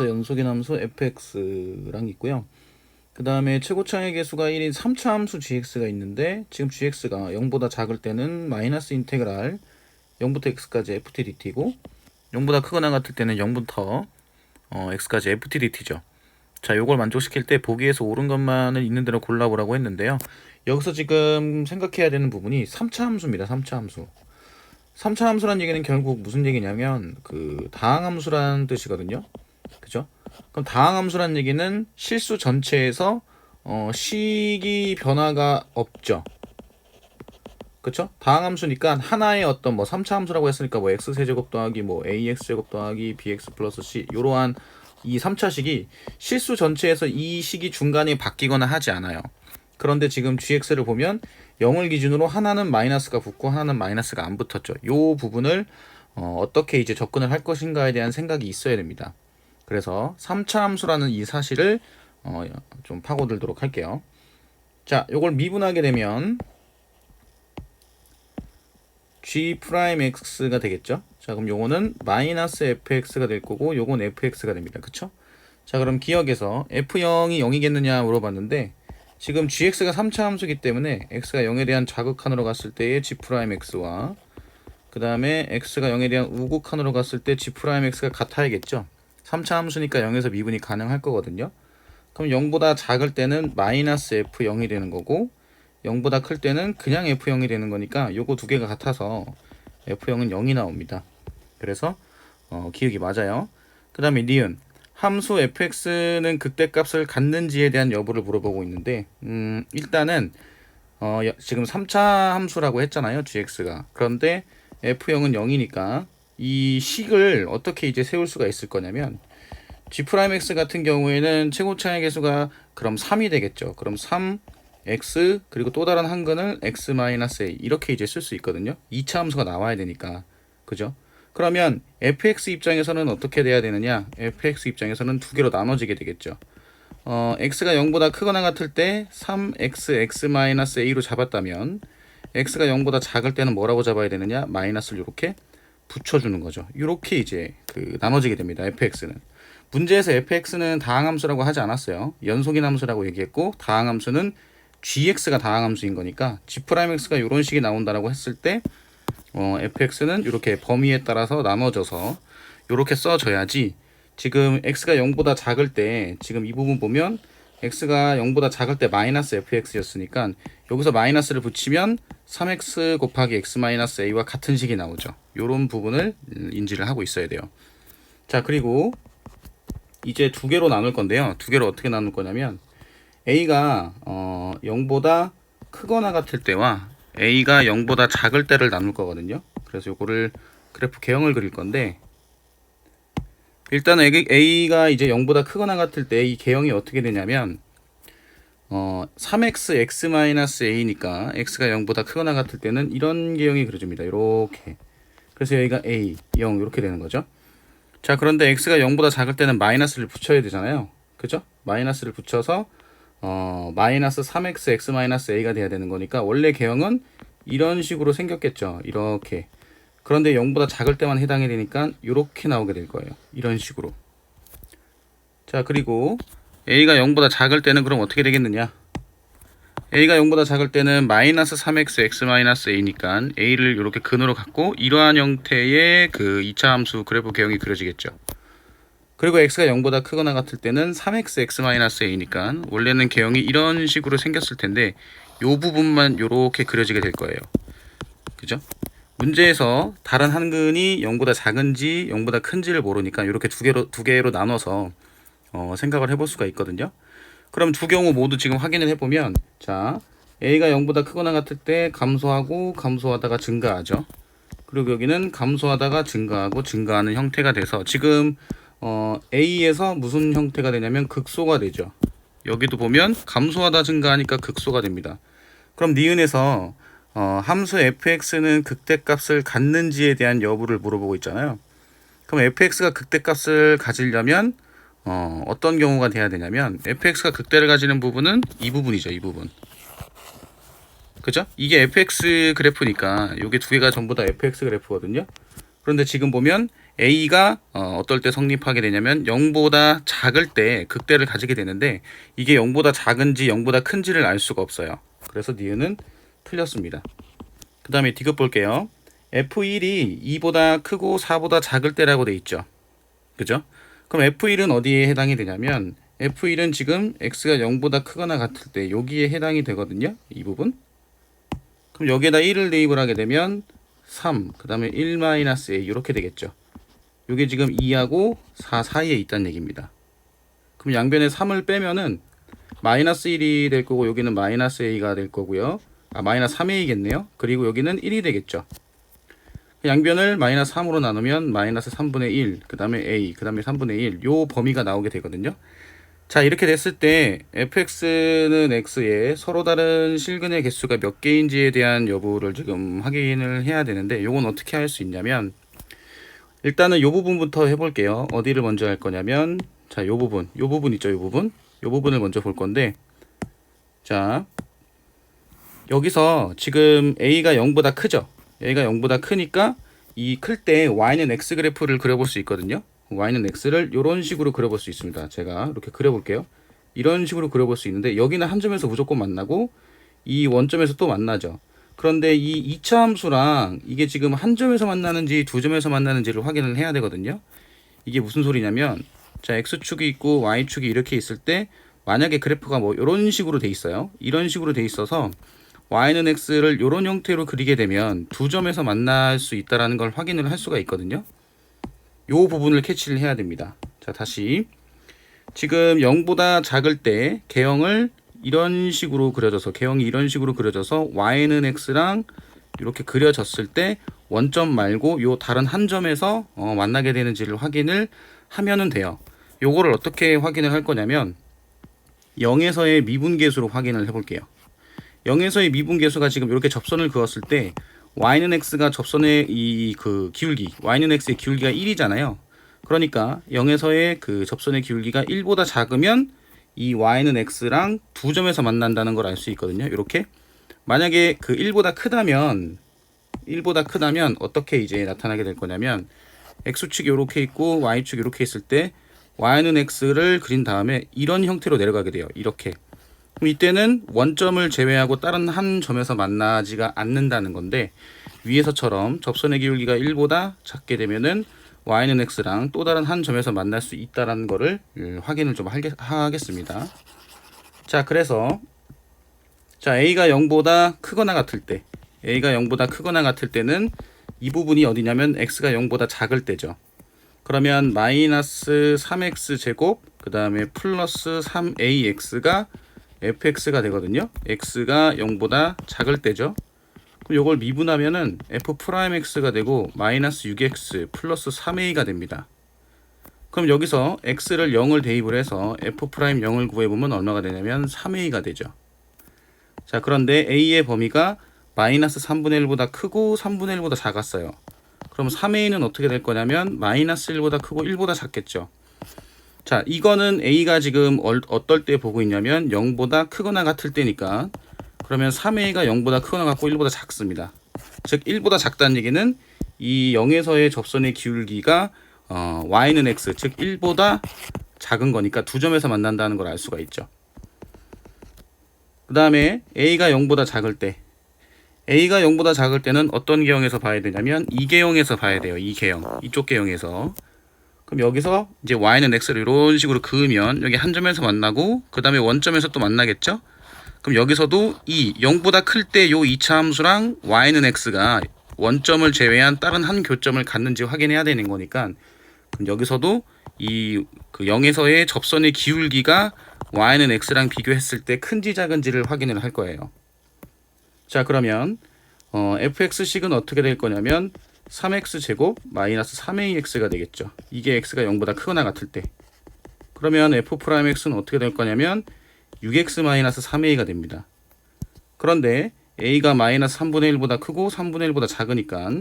연속인 함수 fx랑 있고요. 그 다음에 최고차의 개수가 1인 3차 함수 gx가 있는데, 지금 gx가 0보다 작을 때는 마이너스 인테그랄 0부터 x까지 ft dt고, 0보다 크거나 같을 때는 0부터 x까지 ft dt죠. 자, 요걸 만족시킬 때 보기에서 옳은 것만을 있는 대로 골라보라고 했는데요. 여기서 지금 생각해야 되는 부분이 3차 함수입니다. 3차 함수. 3차 함수란 얘기는 결국 무슨 얘기냐면 다항함수라는 뜻이거든요. 그죠? 그럼 다항함수란 얘기는 실수 전체에서 식이 변화가 없죠. 그쵸? 다항함수니까 하나의 어떤 3차 함수라고 했으니까 x세제곱 더하기 ax제곱 더하기 bx 플러스 c, 이러한 이 3차식이 실수 전체에서 이 식이 중간에 바뀌거나 하지 않아요. 그런데 지금 gx를 보면 0을 기준으로 하나는 마이너스가 붙고 하나는 마이너스가 안 붙었죠. 이 부분을 어떻게 이제 접근을 할 것인가에 대한 생각이 있어야 됩니다. 그래서 3차 함수라는 이 사실을 좀 파고들도록 할게요. 자, 요걸 미분하게 되면 g'x가 되겠죠. 자, 그럼 요거는 마이너스 fx가 될 거고 요건 fx가 됩니다. 그쵸? 자, 그럼 기억에서 f0이 0이겠느냐 물어봤는데, 지금 gx가 3차 함수이기 때문에 x가 0에 대한 자극한으로 갔을 때의 g'x와 그 다음에 x가 0에 대한 우극한으로 갔을 때 g'x가 같아야겠죠. 3차 함수니까 0에서 미분이 가능할 거거든요. 그럼 0보다 작을 때는 마이너스 f0이 되는 거고, 0보다 클 때는 그냥 f0이 되는 거니까 요거 두 개가 같아서 f0은 0이 나옵니다. 그래서 기억이 맞아요. 그 다음에 니은, 함수 fx는 극대값을 갖는지에 대한 여부를 물어보고 있는데, 일단은 지금 3차 함수라고 했잖아요, gx가. 그런데 f0은 0이니까 이 식을 어떻게 이제 세울 수가 있을 거냐면, g'x 같은 경우에는 최고차의 개수가 그럼 3이 되겠죠. 그럼 3x 그리고 또 다른 한 근을 x-a 이렇게 이제 쓸 수 있거든요. 2차 함수가 나와야 되니까. 그죠? 그러면 fx 입장에서는 어떻게 돼야 되느냐? fx 입장에서는 두 개로 나눠지게 되겠죠. x가 0보다 크거나 같을 때 3x x-a로 잡았다면, x가 0보다 작을 때는 뭐라고 잡아야 되느냐? 마이너스를 이렇게 붙여주는 거죠. 이렇게 이제 나눠지게 됩니다. fx는. 문제에서 fx는 다항함수라고 하지 않았어요. 연속인 함수라고 얘기했고, 다항함수는 gx가 다항함수인 거니까 g'x가 이런 식이 나온다라고 했을 때 fx는 이렇게 범위에 따라서 나눠져서 이렇게 써줘야지. 지금 x가 0보다 작을 때, 지금 이 부분 보면 x가 0보다 작을 때 마이너스 fx였으니까 여기서 마이너스를 붙이면 3x 곱하기 x-a와 같은 식이 나오죠. 이런 부분을 인지를 하고 있어야 돼요. 자, 그리고 이제 두 개로 나눌 건데요. 두 개로 어떻게 나눌 거냐면, a가 0보다 크거나 같을 때와 a가 0보다 작을 때를 나눌 거거든요. 그래서 요거를 그래프 개형을 그릴 건데, 일단 a가 이제 0보다 크거나 같을 때 이 개형이 어떻게 되냐면 3x x-a니까 x가 0보다 크거나 같을 때는 이런 개형이 그려집니다. 이렇게. 그래서 여기가 a 0 이렇게 되는 거죠. 자, 그런데 x가 0보다 작을 때는 마이너스를 붙여야 되잖아요. 그죠? 마이너스를 붙여서 마이너스 3x x-a가 돼야 되는 거니까 원래 개형은 이런 식으로 생겼겠죠. 이렇게. 그런데 0보다 작을 때만 해당이 되니까 이렇게 나오게 될 거예요. 이런 식으로. 자, 그리고 a가 0보다 작을 때는 그럼 어떻게 되겠느냐? a가 0보다 작을 때는 마이너스 3x x-a니까 a를 이렇게 근으로 갖고 이러한 형태의 2차 함수 그래프 개형이 그려지겠죠. 그리고 x가 0보다 크거나 같을 때는 3x x-a니까 원래는 개형이 이런 식으로 생겼을 텐데 이 부분만 이렇게 그려지게 될 거예요. 그죠? 문제에서 다른 한 근이 0보다 작은지 0보다 큰지를 모르니까 이렇게 두 개로 나눠서 생각을 해볼 수가 있거든요. 그럼 두 경우 모두 지금 확인을 해보면, 자, a가 0보다 크거나 같을 때 감소하고 감소하다가 증가하죠. 그리고 여기는 감소하다가 증가하고 증가하는 형태가 돼서 지금 a에서 무슨 형태가 되냐면 극소가 되죠. 여기도 보면 감소하다 증가하니까 극소가 됩니다. 그럼 니은에서 함수 fx는 극대값을 갖는지에 대한 여부를 물어보고 있잖아요. 그럼 fx가 극대값을 가지려면 어떤 경우가 돼야 되냐면, fx가 극대를 가지는 부분은 이 부분이죠. 이 부분. 그죠? 이게 fx 그래프니까 요게 두 개가 전부 다 fx 그래프거든요. 그런데 지금 보면 A가 어떨 때 성립하게 되냐면 0보다 작을 때 극대를 가지게 되는데 이게 0보다 작은지 0보다 큰지를 알 수가 없어요. 그래서 니은은 틀렸습니다. 그 다음에 D급 볼게요. F1이 2보다 크고 4보다 작을 때라고 돼 있죠. 그죠? 그럼 F1은 어디에 해당이 되냐면 F1은 지금 X가 0보다 크거나 같을 때 여기에 해당이 되거든요. 이 부분. 그럼 여기에다 1을 대입을 하게 되면 3, 그 다음에 1-A 이렇게 되겠죠. 이게 지금 2하고 4 사이에 있다는 얘기입니다. 그럼 양변에 3을 빼면은 마이너스 1이 될 거고 여기는 마이너스 A가 될 거고요. 마이너스 3A겠네요. 그리고 여기는 1이 되겠죠. 양변을 마이너스 3으로 나누면 마이너스 3분의 1, 그 다음에 A, 그 다음에 3분의 1, 요 범위가 나오게 되거든요. 자, 이렇게 됐을 때 fx는 x에 서로 다른 실근의 개수가 몇 개인지에 대한 여부를 지금 확인을 해야 되는데 요건 어떻게 할 수 있냐면 일단은 요 부분부터 해볼게요. 어디를 먼저 할 거냐면 자, 요 부분 있죠, 요 부분을 먼저 볼 건데 자, 여기서 지금 a가 0보다 크죠. a가 0보다 크니까 이 클 때 y는 x 그래프를 그려볼 수 있거든요. y는 x를 이런 식으로 그려볼 수 있습니다. 제가 이렇게 그려볼게요. 이런 식으로 그려볼 수 있는데 여기는 한 점에서 무조건 만나고 이 원점에서 또 만나죠. 그런데 이 2차 함수랑 이게 지금 한 점에서 만나는지 두 점에서 만나는지를 확인을 해야 되거든요. 이게 무슨 소리냐면 자, x축이 있고 y축이 이렇게 있을 때 만약에 그래프가 뭐 이런 식으로 돼 있어요. 이런 식으로 돼 있어서 y는 x를 이런 형태로 그리게 되면 두 점에서 만날 수 있다는 걸 확인을 할 수가 있거든요. 요 부분을 캐치를 해야 됩니다. 자, 다시 지금 0보다 작을 때 개형을 이런 식으로 그려져서 개형이 이런 식으로 그려져서 y는 x랑 이렇게 그려졌을 때 원점 말고 요 다른 한 점에서 만나게 되는지를 확인을 하면은 돼요. 요거를 어떻게 확인을 할 거냐면 0에서의 미분계수로 확인을 해볼게요. 0에서의 미분계수가 지금 이렇게 접선을 그었을 때 y는 x가 접선의 이 그 기울기 y는 x의 기울기가 1이잖아요. 그러니까 0에서의 그 접선의 기울기가 1보다 작으면 이 y는 x랑 두 점에서 만난다는 걸 알 수 있거든요. 이렇게 만약에 그 1보다 크다면 어떻게 이제 나타나게 될 거냐면 x축이 이렇게 있고 y축이 이렇게 있을 때 y는 x를 그린 다음에 이런 형태로 내려가게 돼요. 이렇게. 그럼 이때는 원점을 제외하고 다른 한 점에서 만나지가 않는다는 건데 위에서처럼 접선의 기울기가 1보다 작게 되면은 y는 x랑 또 다른 한 점에서 만날 수 있다는 거를 확인을 좀 하겠습니다. 자, 그래서 자, a가 0보다 크거나 같을 때 때는 이 부분이 어디냐면 x가 0보다 작을 때죠. 그러면 마이너스 3x 제곱 그 다음에 플러스 3ax가 fx가 되거든요. x가 0보다 작을 때죠. 그럼 요걸 미분하면은 f'x가 되고 마이너스 6x 플러스 3a가 됩니다. 그럼 여기서 x를 0을 대입을 해서 f'0을 구해보면 얼마가 되냐면 3a가 되죠. 자, 그런데 a의 범위가 마이너스 3분의 1보다 크고 3분의 1보다 작았어요. 그럼 3a는 어떻게 될 거냐면 마이너스 1보다 크고 1보다 작겠죠. 자, 이거는 a가 지금 어떨 때 보고 있냐면 0보다 크거나 같을 때니까 그러면 3a가 0보다 크거나 같고 1보다 작습니다. 즉 1보다 작다는 얘기는 이 0에서의 접선의 기울기가 y는 x 즉 1보다 작은 거니까 두 점에서 만난다는 걸 알 수가 있죠. 그 다음에 a가 0보다 작을 때는 어떤 계형에서 봐야 되냐면 이 계형에서 봐야 돼요. 이 계형, 이쪽 계형에서. 그럼 여기서 이제 y는 x를 이런 식으로 그으면 여기 한 점에서 만나고 그 다음에 원점에서 또 만나겠죠. 그럼 여기서도 이 0보다 클 때 요 2차 함수랑 y는 x가 원점을 제외한 다른 한 교점을 갖는지 확인해야 되는 거니까 그럼 여기서도 이 그 0에서의 접선의 기울기가 y는 x랑 비교했을 때 큰지 작은지를 확인을 할 거예요. 자, 그러면 fx식은 어떻게 될 거냐면 3x 제곱 마이너스 3ax가 되겠죠. 이게 x가 0보다 크거나 같을 때. 그러면 f'x는 어떻게 될 거냐면 6x 마이너스 3a가 됩니다. 그런데 a가 마이너스 3분의 1보다 크고 3분의 1보다 작으니까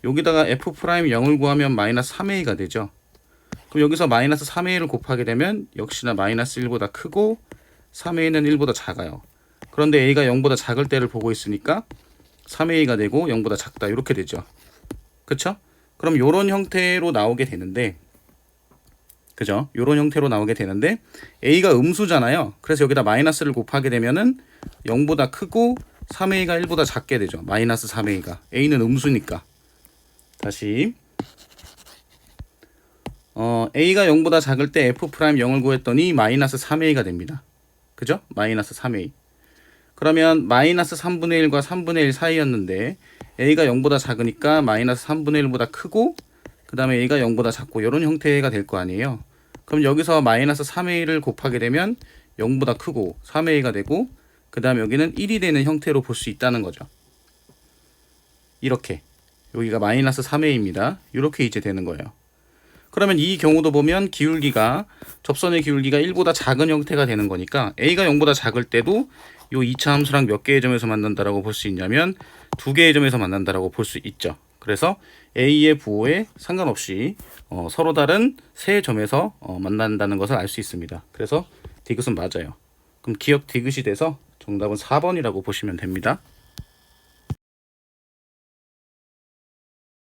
여기다가 f'0을 구하면 마이너스 3a가 되죠. 그럼 여기서 마이너스 3a를 곱하게 되면 역시나 마이너스 1보다 크고 3a는 1보다 작아요. 그런데 a가 0보다 작을 때를 보고 있으니까 3a가 되고 0보다 작다 이렇게 되죠. 그쵸? 그럼 요런 형태로 나오게 되는데, 그죠? 요런 형태로 나오게 되는데 a가 음수잖아요. 그래서 여기다 마이너스를 곱하게 되면은 0보다 크고 3a가 1보다 작게 되죠. 마이너스 3a가. a는 음수니까. 다시 a가 0보다 작을 때 f 프라임 0을 구했더니 마이너스 3a가 됩니다. 그죠? 마이너스 3a. 그러면 마이너스 3분의 1과 3분의 1 사이였는데 a가 0보다 작으니까 마이너스 3분의 1보다 크고 그 다음에 a가 0보다 작고 이런 형태가 될 거 아니에요. 그럼 여기서 마이너스 3a를 곱하게 되면 0보다 크고 3a가 되고 그 다음에 여기는 1이 되는 형태로 볼 수 있다는 거죠. 이렇게 여기가 마이너스 3a입니다. 이렇게 이제 되는 거예요. 그러면 이 경우도 보면 기울기가 접선의 기울기가 1보다 작은 형태가 되는 거니까 a가 0보다 작을 때도 요 2차 함수랑 몇 개의 점에서 만난다라고 볼 수 있냐면 2개의 점에서 만난다라고 볼 수 있죠. 그래서 a의 부호에 상관없이 서로 다른 세 점에서 만난다는 것을 알 수 있습니다. 그래서 디귿은 맞아요. 그럼 기억 디귿이 돼서 정답은 4번이라고 보시면 됩니다.